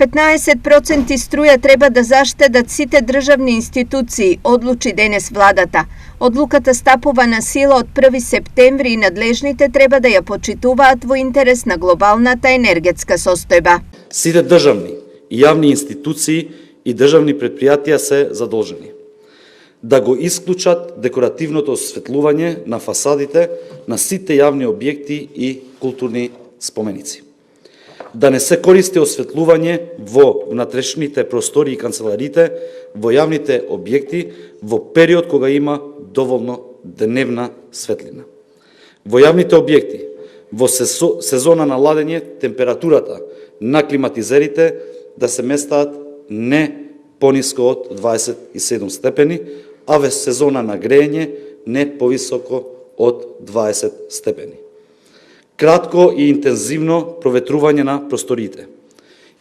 15% струја треба да заштедат сите државни институции, одлучи денес владата. Одлуката стапува на сила од 1 септември и надлежните треба да ја почитуваат во интерес на глобалната енергетска состојба. Сите државни и јавни институции и државни предпријатија се задолжени да го исклучат декоративното осветлување на фасадите на сите јавни објекти и културни споменици. Да не се користи осветлување во внатрешните простори и канцелариите, во јавните објекти, во период кога има доволно дневна светлина. Во јавните објекти, во сезона на ладење, температурата на климатизерите да се местаат не пониско од 27 степени, а во сезона на грејење не повисоко од 20 степени. Кратко и интензивно проветрување на просториите.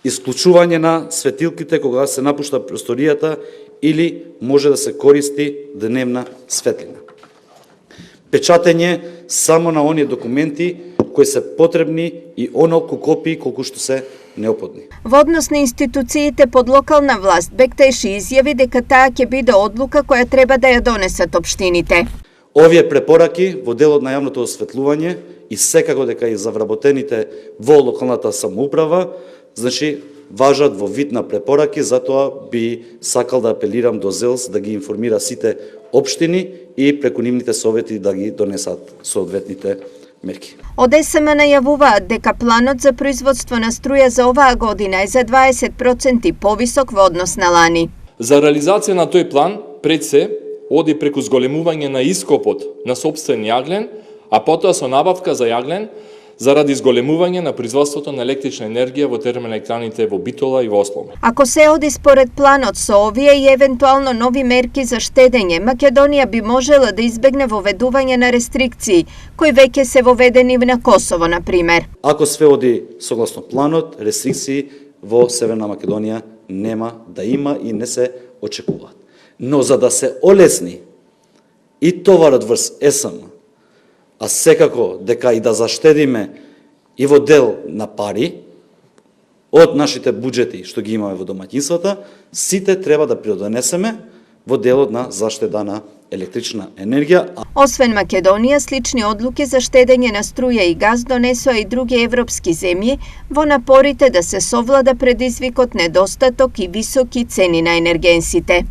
Исклучување на светилките кога се напушта просторијата или може да се користи дневна светлина. Печатење само на оние документи кои се потребни и онолку копии колку што се неопходни. Во однос на институциите под локална власт, Бектеши изјави дека таа ќе биде одлука која треба да ја донесат општините. Овие препораки во делот на јавното осветлување и секако дека и за вработените во локалната самоуправа, значи важат во вид на препораки, затоа би сакал да апелирам до ЗЕЛС да ги информира сите општини и преку нивните совети да ги донесат соодветните мерки. Од СМ најавуваат дека планот за производство на струја за оваа година е за 20% повисок во однос на лани. За реализација на тој план пред се оди преку зголемување на ископот на сопствен јаглен, а потоа со набавка за јаглен заради зголемување на производството на електрична енергија во термоелектраните во Битола и во Осло. Ако се оди според планот со овие и евентуално нови мерки за штедење, Македонија би можела да избегне воведување на рестрикции, кои веќе се воведени на Косово, на пример. Ако све оди согласно планот, рестрикции во Северна Македонија нема да има и не се очекуваат. Но за да се олесни и товарот врз СМ, а секако дека и да заштедиме и во дел на пари од нашите буџети што ги имаме во домаќинствата, сите треба да придонесеме во делот на заштеда на електрична енергија. Освен Македонија, слични одлуки за штедење на струја и газ донесоа и други европски земји во напорите да се совлада предизвикот недостаток и високи цени на енергенсите.